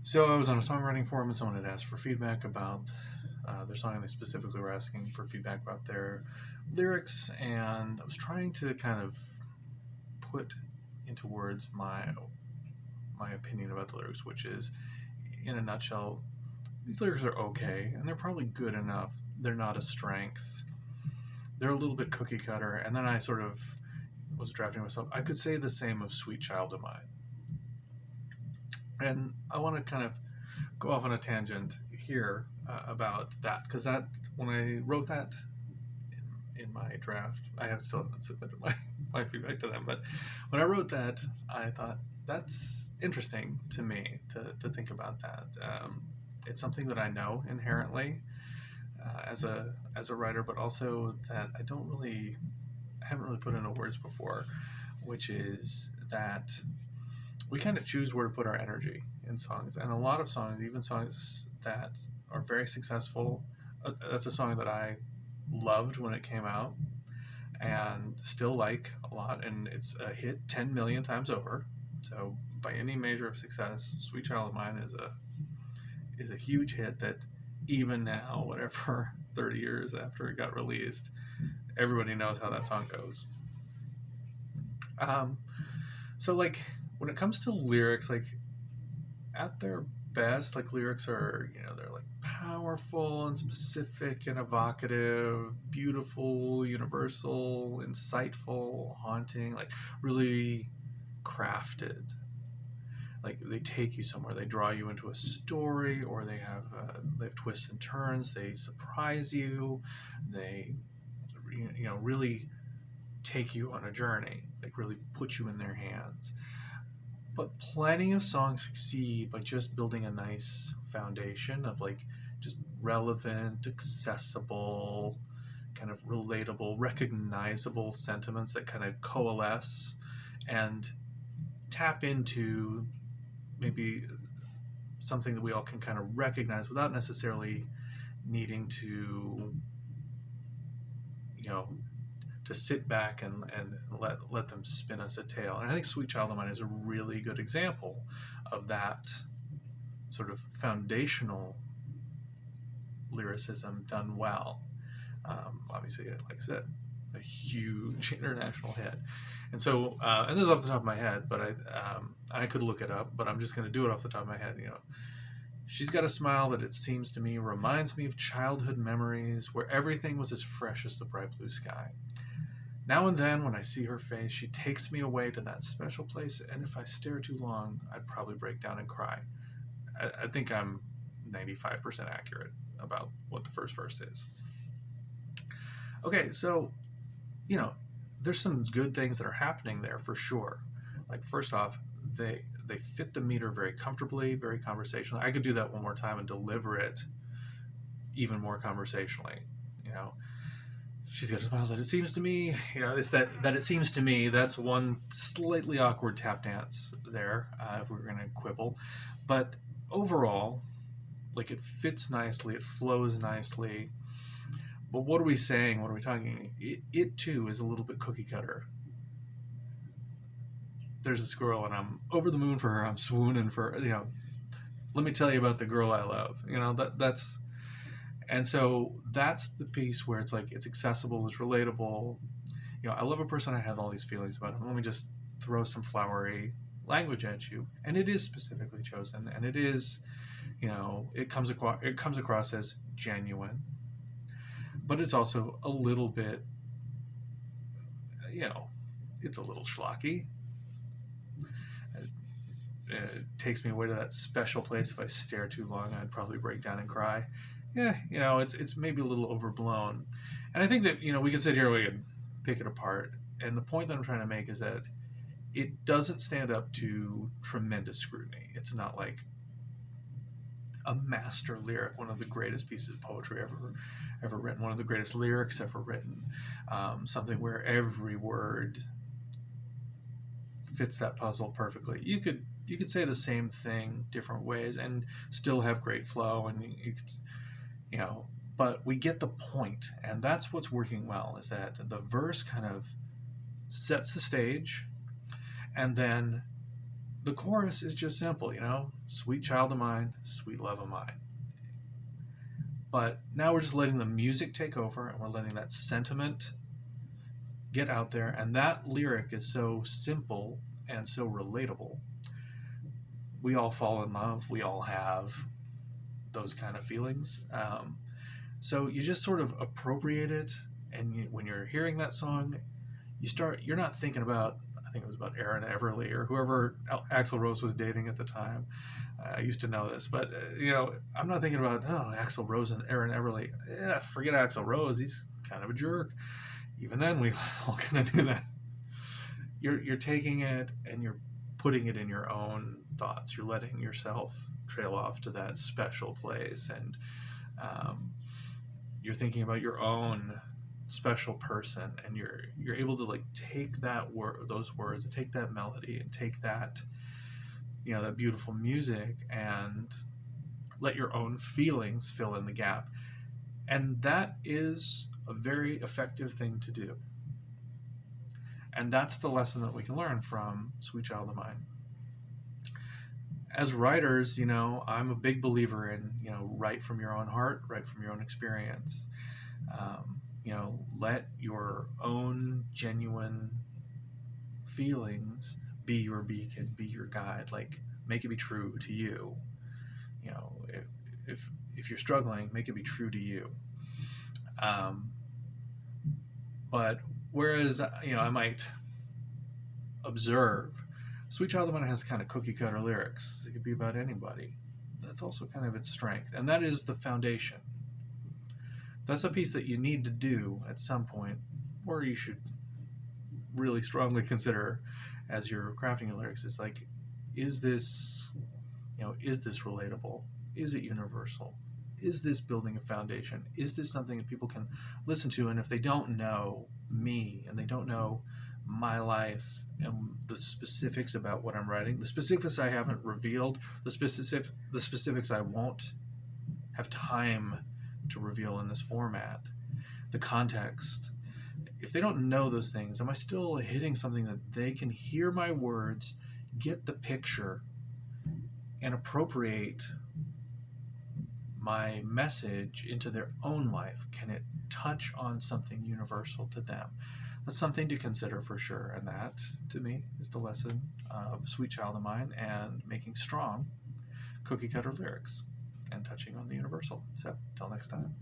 So I was on a songwriting forum and someone had asked for feedback about their song, and they specifically were asking for feedback about their lyrics, and I was trying to kind of put into words my opinion about the lyrics, which is, in a nutshell, these lyrics are okay, and they're probably good enough. They're not a strength. They're a little bit cookie cutter, and then I sort of was drafting myself. I could say the same of "Sweet Child of Mine," and I want to kind of go off on a tangent here about that, because that when I wrote that in my draft, still haven't submitted my feedback to them, but when I wrote that, I thought that's interesting to me to think about that. It's something that I know inherently as a writer, but also that I haven't really put into words before, which is that we kind of choose where to put our energy in songs, and a lot of songs, even songs that are very successful. That's a song that I loved when it came out, and still like a lot, and it's a hit 10 million times over. So by any measure of success, "Sweet Child of Mine" is a huge hit that even now, whatever, 30 years after it got released, everybody knows how that song goes. Um, so like when it comes to lyrics, like at their best, like lyrics are, they're like powerful and specific and evocative, beautiful, universal, insightful, haunting, like really crafted. Like they take you somewhere, they draw you into a story, or they have twists and turns, they surprise you, they really take you on a journey, like really put you in their hands. But plenty of songs succeed by just building a nice foundation of like just relevant, accessible, kind of relatable, recognizable sentiments that kind of coalesce and tap into maybe something that we all can kind of recognize without necessarily needing to, you know, to sit back and let them spin us a tale. And I think "Sweet Child of Mine" is a really good example of that sort of foundational lyricism done well. Obviously, like I said, a huge international hit. And so, and this is off the top of my head, but I could look it up, but I'm just going to do it off the top of my head. She's got a smile that, it seems to me, reminds me of childhood memories where everything was as fresh as the bright blue sky. Now and then, when I see her face, she takes me away to that special place, and if I stare too long, I'd probably break down and cry. I think I'm 95% accurate about what the first verse is. Okay, so, you know, there's some good things that are happening there for sure. Like, first off, they fit the meter very comfortably, very conversationally. I could do that one more time and deliver it even more conversationally. You know, she's got a smile that, it seems to me, it's that it seems to me. That's one slightly awkward tap dance there, if we were going to quibble. But overall, like, it fits nicely, it flows nicely. But what are we saying? What are we talking? It too is a little bit cookie cutter. There's this girl, and I'm over the moon for her. I'm swooning for her. Let me tell you about the girl I love. That's and so that's the piece where it's like it's accessible, it's relatable. I love a person, I have all these feelings about him. Let me just throw some flowery language at you, and it is specifically chosen, and it is, it comes across as genuine, but it's also a little bit, it's a little schlocky. It takes me away to that special place. If I stare too long, I'd probably break down and cry. Yeah, it's maybe a little overblown. And I think that, we could sit here, we could pick it apart. And the point that I'm trying to make is that it doesn't stand up to tremendous scrutiny. It's not like a master lyric, one of the greatest pieces of poetry ever written, one of the greatest lyrics ever written, something where every word fits that puzzle perfectly. You could say the same thing different ways and still have great flow, and you could, but we get the point, and that's what's working well, is that the verse kind of sets the stage, and then the chorus is just simple, sweet child of mine, sweet love of mine. But now we're just letting the music take over, and we're letting that sentiment get out there. And that lyric is so simple and so relatable. We all fall in love. We all have those kind of feelings. So you just sort of appropriate it. And when you're hearing that song, you're not thinking about, I think it was about Aaron Everly or whoever Axl Rose was dating at the time. I used to know this, but I'm not thinking about Axl Rose and Aaron Everly. Yeah, forget Axl Rose. He's kind of a jerk. Even then, we all kind of do that. You're taking it and you're putting it in your own thoughts. You're letting yourself trail off to that special place, and you're thinking about your own special person, and you're able to like take those words, take that melody, and take that that beautiful music, and let your own feelings fill in the gap. And that is a very effective thing to do. And that's the lesson that we can learn from Sweet Child of Mine. As writers, I'm a big believer in, write from your own heart, write from your own experience. Let your own genuine feelings be your beacon, be your guide. Like, make it be true to you. If you're struggling, make it be true to you. But whereas, I might observe, Sweet Child of Mine has kind of cookie cutter lyrics. It could be about anybody. That's also kind of its strength. And that is the foundation. That's a piece that you need to do at some point, or you should really strongly consider as you're crafting your lyrics. Is like, is this relatable? Is it universal? Is this building a foundation? Is this something that people can listen to? And if they don't know me and they don't know my life and the specifics about what I'm writing, the specifics I haven't revealed, the specifics I won't have time to reveal in this format, the context, if they don't know those things, am I still hitting something that they can hear my words, get the picture, and appropriate my message into their own life? Can it touch on something universal to them? That's something to consider for sure. And that, to me, is the lesson of Sweet Child of Mine and making strong cookie cutter lyrics and touching on the universal. So, till next time.